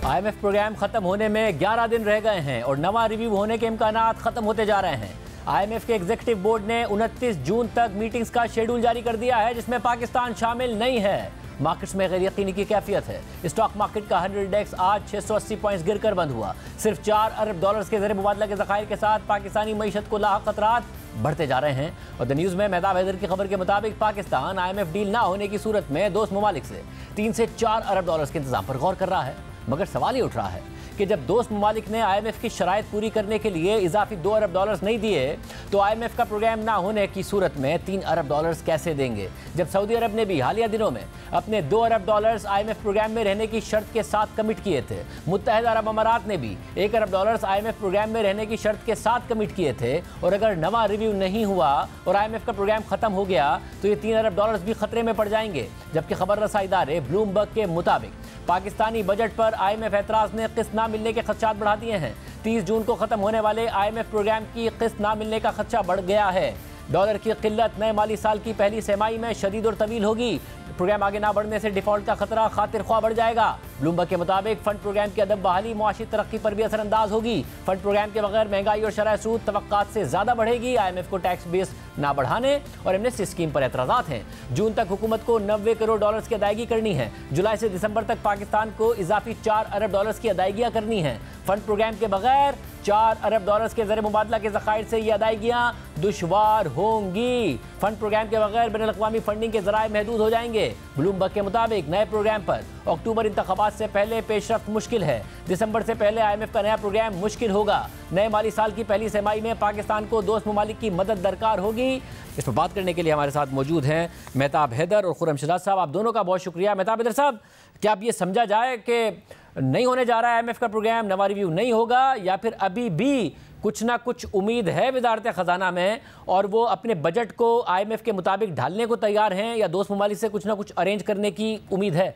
IMF programme खत्म होने में 11 दिन रह गए हैं और नवा रिव्यू होने के इम्कानात खत्म होते जा रहे हैं। IMF के एग्जीक्यूटिव बोर्ड ने 29 जून तक मीटिंग्स का शेड्यूल जारी कर दिया है, जिसमें पाकिस्तान शामिल नहीं है। मार्केट्स में गैर यकीनी की कैफियत है। स्टॉक मार्केट का 100 इंडेक्स आज 680 पॉइंट्स गिरकर बंद हुआ। सिर्फ 4 अरब डॉलर्स के ज़र मुबादला के ज़खायर के साथ पाकिस्तानी मईशत को लाहक खतरात बढ़ते जा रहे हैं। और द न्यूज़ में मेहताब हैदर की खबर के मुताबिक पाकिस्तान IMF डील ना होने की सूरत में दोस्त ममालिक से 3 से 4 अरब डॉलर्स के इंतजाम पर गौर कर रहा है। मगर सवाल ये उठ रहा है कि जब दोस्त ममालिक ने IMF की शराइत पूरी करने के लिए इजाफी 2 अरब डॉलर्स नहीं दिए तो IMF का प्रोग्राम ना होने की सूरत में 3 अरब डॉलर्स कैसे देंगे। जब सऊदी अरब ने भी हालिया दिनों में अपने 2 अरब डॉलर्स IMF प्रोग्राम में रहने की शर्त के साथ कमिट किए थे, मुत्तहिदा अरब अमारात ने भी 1 अरब डॉलर्स IMF प्रोग्राम में रहने की शर्त के साथ कमिट किए थे। और अगर नवा रिव्यू नहीं हुआ और IMF का प्रोग्राम खत्म हो गया तो ये 3 अरब डॉलर्स भी खतरे में पड़ जाएंगे। जबकि खबर रसा इदारे ब्लूमबर्ग के मुताबिक पाकिस्तानी बजट पर IMF एतराज़ ने किस्त ना मिलने के खदशात बढ़ा दिए हैं। 30 जून को खत्म होने वाले IMF प्रोग्राम की किस्त ना मिलने का खदशा बढ़ गया है। डॉलर की किल्लत नए माली साल की पहली सेमाई में शदीद और तवील होगी। प्रोग्राम आगे ना बढ़ने से डिफॉल्ट का खतरा खातिर ख्वाह बढ़ जाएगा। ब्लूमबर्ग के मुताबिक फंड प्रोग्राम की अदब बहाली मुआशी तरक्की पर भी असरअंदाज होगी। फंड प्रोग्राम के बगैर महंगाई और शरह सूद तवक्कात से ज्यादा बढ़ेगी। IMF को टैक्स बेस ना बढ़ाने और एमनेस्टी स्कीम पर एतराज़ात हैं। जून तक हुकूमत को 90 करोड़ डॉलर्स की अदायगी करनी है। जुलाई से दिसंबर तक पाकिस्तान को इजाफी 4 अरब डॉलर्स की अदायगियाँ करनी है। फंड प्रोग्राम के बगैर 4 अरब डॉलर्स के ज़र मुबादला के ज़खायर से ये अदायगियाँ दुश्वार होंगी। फंड प्रोग्राम के बगैर बैनुल-अक़वामी फंडिंग के ज़राए महदूद हो जाएंगे। ब्लूमबर्ग के मुताबिक नए प्रोग्राम पर अक्टूबर इंतखाबात से पहले पेशरफ्त मुश्किल है। दिसंबर से पहले IMF का नया प्रोग्राम मुश्किल होगा। नए माली साल की पहली सेमाई में पाकिस्तान को दोस्त ममालिक की मदद दरकार होगी। इस पर बात करने के लिए हमारे साथ मौजूद हैं मेहताब हैदर और खुर्रम शहजाद साहब। आप दोनों का बहुत शुक्रिया। मेहताब हैदर साहब, क्या अब ये समझा जाए कि नहीं होने जा रहा है IMF का प्रोग्राम, नवा रिव्यू नहीं होगा, या फिर अभी भी कुछ ना कुछ उम्मीद है वजारत ख़जाना में और वो अपने बजट को IMF के मुताबिक ढालने को तैयार हैं, या दोस्त ममालिक से कुछ ना कुछ अरेंज करने की उम्मीद है?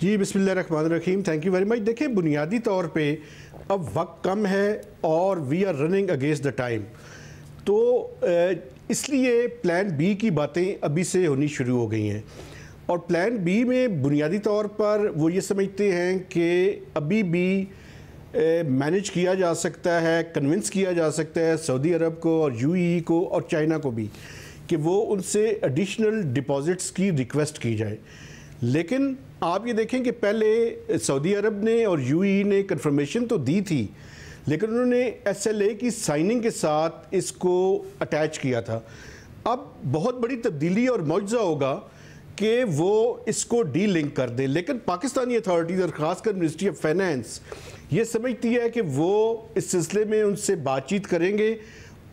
जी बिस्मिल्लाहिर्रहमानिर्रहीम, थैंक यू वेरी मच। देखिए, बुनियादी तौर पे अब वक्त कम है और we are running against the time, तो इसलिए प्लान बी की बातें अभी से होनी शुरू हो गई हैं। और प्लान बी में बुनियादी तौर पर वो ये समझते हैं कि अभी भी मैनेज किया जा सकता है, कन्विंस किया जा सकता है सऊदी अरब को और UAE को और चाइना को भी कि वो उनसे एडिशनल डिपॉजिट्स की रिक्वेस्ट की जाए। लेकिन आप ये देखें कि पहले सऊदी अरब ने और UAE ने कंफर्मेशन तो दी थी, लेकिन उन्होंने SLA की साइनिंग के साथ इसको अटैच किया था। अब बहुत बड़ी तब्दीली और मौजज़ा होगा कि वो इसको डी लिंक कर दे। लेकिन पाकिस्तानी अथॉरिटीज़ और ख़ासकर मिनिस्ट्री ऑफ फाइनेंस ये समझती है कि वो इस सिलसिले में उनसे बातचीत करेंगे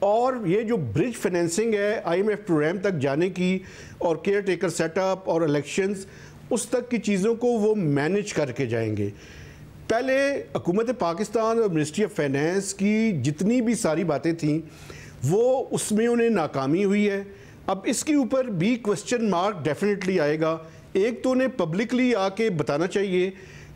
और ये जो ब्रिज फाइनेंसिंग है IMF प्रोग्राम तक जाने की और केयर टेकर सेटअप और इलेक्शंस, उस तक की चीज़ों को वो मैनेज करके जाएंगे। पहले हुकूमत पाकिस्तान और मिनिस्ट्री ऑफ फाइनेंस की जितनी भी सारी बातें थीं वो उसमें उन्हें नाकामी हुई है। अब इसके ऊपर भी क्वेश्चन मार्क डेफिनेटली आएगा। एक तो उन्हें पब्लिकली आके बताना चाहिए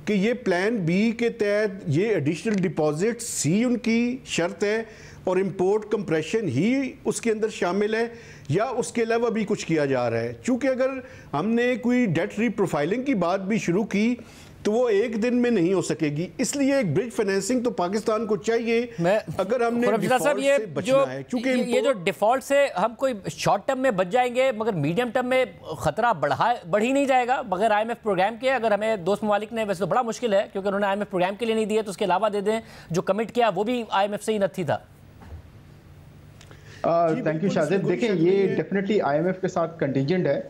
कि ये प्लान बी के तहत ये एडिशनल डिपॉजिट्स ही उनकी शर्त है और इंपोर्ट कंप्रेशन ही उसके अंदर शामिल है, या उसके अलावा भी कुछ किया जा रहा है। चूँकि अगर हमने कोई डेट रीप्रोफाइलिंग की बात भी शुरू की तो वो एक दिन में नहीं हो सकेगी, इसलिए एक ब्रिज फाइनेंसिंग तो पाकिस्तान को चाहिए अगर हमने डिफॉल्ट से बचना है। क्योंकि ये जो डिफॉल्ट से हम कोई शॉर्ट टर्म में बच जाएंगे, मगर मीडियम टर्म में खतरा बढ़ ही नहीं जाएगा बगैर IMF प्रोग्राम के। अगर हमें दोस्त ममालिक ने, वैसे तो बड़ा मुश्किल है क्योंकि उन्होंने IMF प्रोग्राम के लिए नहीं दिए, तो उसके अलावा दे दें जो कमिट किया वो भी IMF से ही नथी था। Thank you Shajid. देखिए, ये डेफिनेटली IMF के साथ कंटिजेंट है।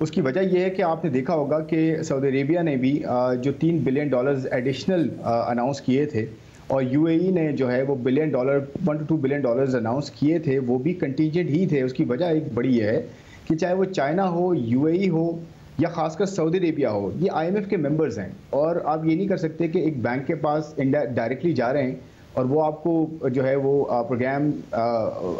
उसकी वजह यह है कि आपने देखा होगा कि सऊदी अरेबिया ने भी जो $3 बिलियन एडिशनल अनाउंस किए थे और UAE ने जो है वो $1 to 2 बिलियन अनाउंस किए थे, वो भी कंटिजेंट ही थे। उसकी वजह एक बड़ी है कि चाहे वो चाइना हो, UAE हो या खासकर सऊदी अरेबिया हो, ये IMF के मेंबर्स हैं। और आप ये नहीं कर सकते कि एक बैंक के पास डायरेक्टली जा रहे हैं और वो आपको जो है वो प्रोग्राम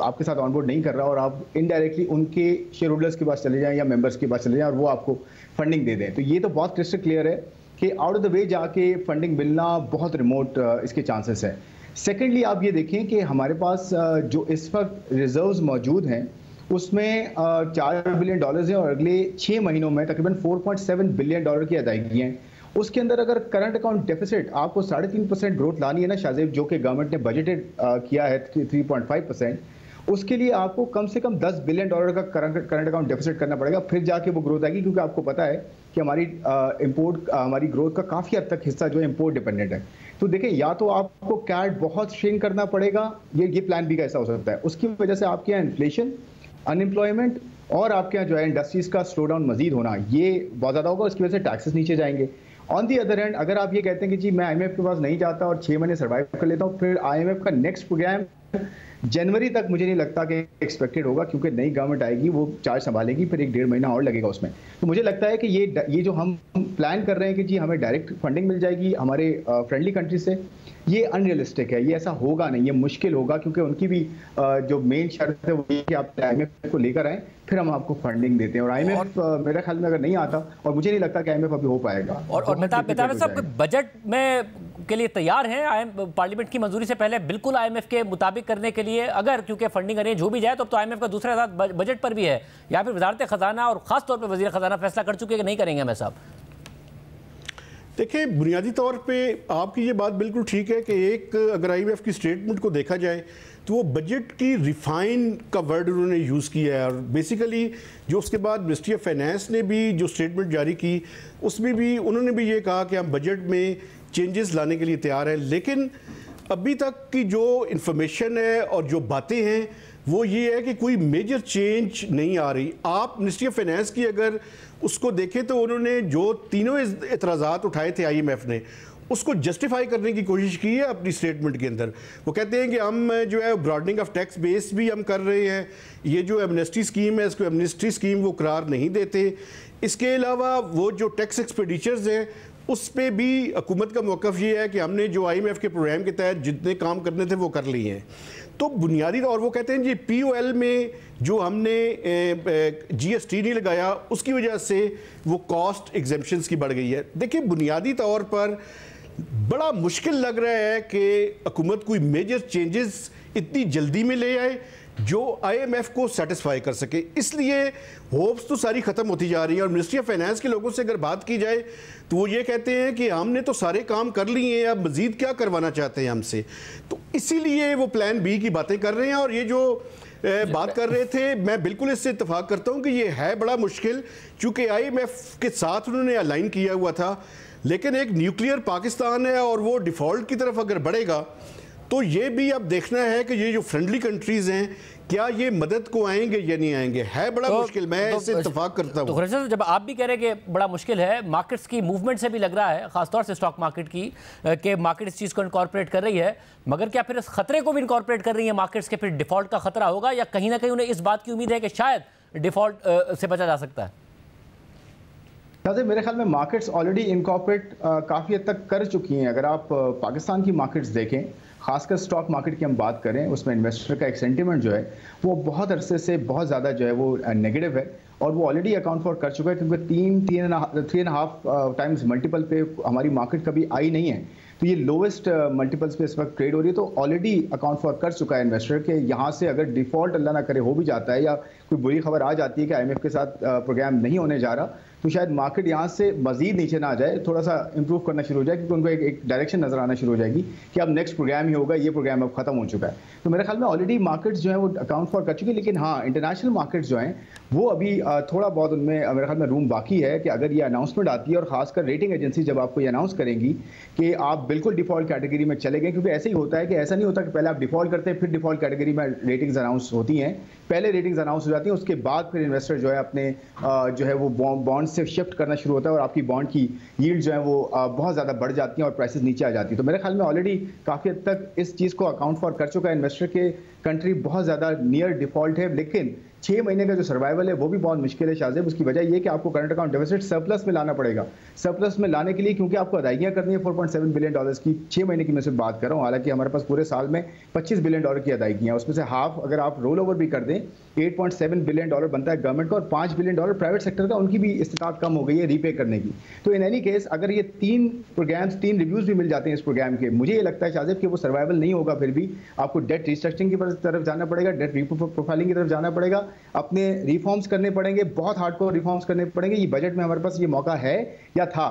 आपके साथ ऑनबोर्ड नहीं कर रहा और आप इनडायरेक्टली उनके शेयर होल्डर्स के पास चले जाएं या मेंबर्स के पास चले जाएं और वो आपको फंडिंग दे दें। तो ये तो बहुत क्रिस्टल क्लियर है कि आउट ऑफ द वे जाके फंडिंग मिलना बहुत रिमोट इसके चांसेस है। सेकेंडली, आप ये देखें कि हमारे पास जो इस वक्त रिजर्व्स मौजूद हैं उसमें $4 बिलियन हैं और अगले 6 महीनों में तकरीबन $4.7 बिलियन की अदायगी हैं। उसके अंदर अगर करंट अकाउंट डेफिसिट आपको 3.5% ग्रोथ लानी है ना शाहजेब, जो कि गवर्नमेंट ने बजटेड किया है 3.5%, उसके लिए आपको कम से कम $10 बिलियन का करंट अकाउंट डेफिसिट करना पड़ेगा, फिर जाके वो ग्रोथ आएगी। क्योंकि आपको पता है कि हमारी ग्रोथ का काफ़ी हद तक हिस्सा जो है इंपोर्ट डिपेंडेंट है। तो देखिए, या तो आपको कैट बहुत श्रिंक करना पड़ेगा, ये प्लान बी का ऐसा हो सकता है। उसकी वजह से आपके यहाँ इन्फ्लेशन, अनएम्प्लॉयमेंट और आपके यहाँ जो है इंडस्ट्रीज का स्लो डाउन मजीद होना, ये बहुत ज़्यादा होगा। उसकी वजह से टैक्सेस नीचे जाएंगे। ऑन दी अदर हैंड, अगर आप ये कहते हैं कि जी मैं IMF के पास नहीं जाता और 6 महीने सर्वाइव कर लेता हूँ, फिर IMF का नेक्स्ट प्रोग्राम जनवरी तक मुझे नहीं लगता कि एक्सपेक्टेड होगा, क्योंकि नई गवर्नमेंट आएगी, वो चार्ज संभालेगी, फिर 1-1.5 महीना और लगेगा उसमें। तो मुझे लगता है कि ये जो हम प्लान कर रहे हैं कि जी हमें डायरेक्ट फंडिंग मिल जाएगी हमारे फ्रेंडली कंट्री से, ये अनरियलिस्टिक है। ये ऐसा होगा नहीं, ये मुश्किल होगा, क्योंकि उनकी भी जो मेन शर्त है वो ये कि आप IMF को लेकर आए, फिर हम आपको फंडिंग देते हैं। और IMF मेरे ख्याल में अगर नहीं आता, और मुझे नहीं लगता कि IMF अभी हो पाएगा। और मेहताब साहब, बजट में के लिए तैयार हैं पार्लियामेंट की मंजूरी से पहले बिल्कुल IMF के मुताबिक करने के लिए, अगर क्योंकि फंडिंग अरेंज हो भी जाए तो IMF का दूसरा हाथ बजट पर भी है, या फिर वजारत खजाना और खास तौर पर वजीर खजाना फैसला कर चुके हैं कि नहीं करेंगे? मैं साहब देखिए, बुनियादी तौर पे आपकी ये बात बिल्कुल ठीक है कि एक अगर IMF की स्टेटमेंट को देखा जाए तो वो बजट की रिफाइन का वर्ड उन्होंने यूज़ किया है। और बेसिकली जो उसके बाद मिनिस्ट्री ऑफ फाइनेंस ने भी जो स्टेटमेंट जारी की, उसमें भी उन्होंने भी ये कहा कि हम बजट में चेंजेस लाने के लिए तैयार हैं। लेकिन अभी तक की जो इंफॉर्मेशन है और जो बातें हैं वो ये है कि कोई मेजर चेंज नहीं आ रही। आप मिनिस्ट्री ऑफ फाइनेंस की अगर उसको देखें तो उन्होंने जो तीनों एतराज़ात उठाए थे IMF ने, उसको जस्टिफाई करने की कोशिश की है अपनी स्टेटमेंट के अंदर। वो कहते हैं कि हम जो है ब्रॉडनिंग ऑफ टैक्स बेस भी हम कर रहे हैं, ये जो एमनेस्टी स्कीम है इसको एमनेस्टी स्कीम वो करार नहीं देते। इसके अलावा वो जो टैक्स एक्सपेंडिचर्स हैं उस पर भी हुकूमत का मौक़िफ़ ये है कि हमने जो IMF के प्रोग्राम के तहत जितने काम करने थे वो कर लिए हैं। तो बुनियादी, और वो कहते हैं जी POL में जो हमने GST नहीं लगाया उसकी वजह से वो कॉस्ट एग्जेम्पशंस की बढ़ गई है। देखिए, बुनियादी तौर पर बड़ा मुश्किल लग रहा है कि हुकूमत कोई मेजर चेंजेस इतनी जल्दी में ले आए जो IMF को सेटिस्फाई कर सके। इसलिए होप्स तो सारी ख़त्म होती जा रही है। और मिनिस्ट्री ऑफ फाइनेंस के लोगों से अगर बात की जाए तो वो ये कहते हैं कि हमने तो सारे काम कर लिए हैं, अब मज़ीद क्या करवाना चाहते हैं हमसे। तो इसीलिए वो प्लान बी की बातें कर रहे हैं। और ये जो बात कर रहे थे, मैं बिल्कुल इससे इत्तेफाक करता हूँ कि ये है बड़ा मुश्किल, चूँकि IMF के साथ उन्होंने अलाइन किया हुआ था। लेकिन एक न्यूक्लियर पाकिस्तान है और वो डिफ़ॉल्ट की तरफ अगर बढ़ेगा तो ये भी अब देखना है कि ये जो फ्रेंडली कंट्रीज़ हैं क्या ये मदद को आएंगे या नहीं आएंगे। है बड़ा मुश्किल, मैं इससे इत्तेफाक करता हूँ। तो जब आप भी कह रहे हैं कि बड़ा मुश्किल है, मार्केट्स की मूवमेंट से भी लग रहा है, खासतौर से स्टॉक मार्केट की, कि मार्केट इस चीज़ को इनकॉर्पोरेट कर रही है, मगर क्या फिर इस खतरे को भी इनकॉर्पोरेट कर रही है मार्केट्स के? फिर डिफॉल्ट का खतरा होगा, या कहीं ना कहीं उन्हें इस बात की उम्मीद है कि शायद डिफॉल्ट से बचा जा सकता है? मेरे ख्याल में मार्केट्स ऑलरेडी इनकॉर्पोरेट काफ़ी हद तक कर चुकी हैं। अगर आप पाकिस्तान की मार्केट्स देखें, खासकर स्टॉक मार्केट की हम बात करें, उसमें इन्वेस्टर का एक सेंटिमेंट जो है वो बहुत अरसे से बहुत ज़्यादा जो है वो नेगेटिव है, और वो ऑलरेडी अकाउंट फॉर कर चुका है, क्योंकि 3.5 टाइम्स मल्टीपल पे हमारी मार्केट कभी आई नहीं है। तो ये लोवेस्ट मल्टीपल्स पे इस वक्त ट्रेड हो रही है। तो ऑलरेडी अकाउंट फॉर कर चुका है इन्वेस्टर के यहाँ से अगर डिफॉल्ट अल्लाह ना करे हो भी जाता है, या कोई बुरी खबर आ जाती है कि IMF के साथ प्रोग्राम नहीं होने जा रहा, तो शायद मार्केट यहाँ से मजीद नीचे ना आ जाए, थोड़ा सा इंप्रूव करना शुरू हो जाए, क्योंकि उनको एक डायरेक्शन नजर आना शुरू हो जाएगी कि अब नेक्स्ट प्रोग्राम ही होगा, ये प्रोग्राम अब खत्म हो चुका है। तो मेरे ख्याल में ऑलरेडी मार्केट्स जो है वो अकाउंट फॉर कर चुकी है। लेकिन हाँ, इंटरनेशनल मार्केट्स जो हैं वो अभी थोड़ा बहुत उनमें मेरे ख्याल में रूम बाकी है कि अगर ये अनाउंसमेंट आती है, और खासकर रेटिंग एजेंसी जब आपको ये अनाउंस करेंगी कि आप बिल्कुल डिफॉल्ट कैटेगरी में चले गए, क्योंकि ऐसे ही होता है कि ऐसा नहीं होता कि पहले आप डिफॉल्ट करते हैं फिर डिफॉल्ट कैटेगरी में रेटिंग्स अनाउंस होती हैं। पहले रेटिंग्स अनाउंस हो जाती हैं, उसके बाद फिर इन्वेस्टर जो है अपने जो है वो बॉन्ड से शिफ्ट करना शुरू होता है, और आपकी बॉन्ड की यील्ड जो है वो बहुत ज़्यादा बढ़ जाती हैं और प्राइसेस नीचे आ जाती है। तो मेरे ख्याल में ऑलरेडी काफ़ी हद तक इस चीज़ को अकाउंट फॉर कर चुका है इन्वेस्टर के कंट्री बहुत ज़्यादा नियर डिफॉल्ट है। लेकिन 6 महीने का जो सर्वाइवल है वो भी बहुत मुश्किल है शाहजेब। उसकी वजह ये कि आपको करंट अकाउंट डेफिसिट सरप्लस में लाना पड़ेगा। सरप्लस में लाने के लिए क्योंकि आपको अदायगियाँ करनी है 4.7 बिलियन डॉलर्स की, 6 महीने की मैं सिर्फ बात कर रहा हूँ। हालांकि हमारे पास पूरे साल में 25 बिलियन डॉलर की अदायगियाँ, उसमें से हाफ अगर आप रोल ओवर भी कर दें 8.7 बिलियन डॉलर बनता है गवर्नमेंट का, और 5 बिलियन डॉलर प्राइवेट सेक्टर का, उनकी भी इस्तिताअत कम हो गई है रीपे करने की। तो इन एनी केस अगर ये 3 प्रोग्राम्स 3 रिव्यूज़ भी मिल जाते हैं इस प्रोग्राम के, मुझे ये लगता है शाहजेब कि वो सर्वाइवल नहीं होगा। फिर भी आपको डेट रिस्ट्रक्चरिंग की तरफ जाना पड़ेगा, डेट प्रोफाइलिंग की तरफ जाना पड़ेगा, अपने रिफॉर्म्स करने पड़ेंगे, बहुत हार्डकोर रिफॉर्म्स करने पड़ेंगे। ये बजट में हमारे पास ये मौका है या था,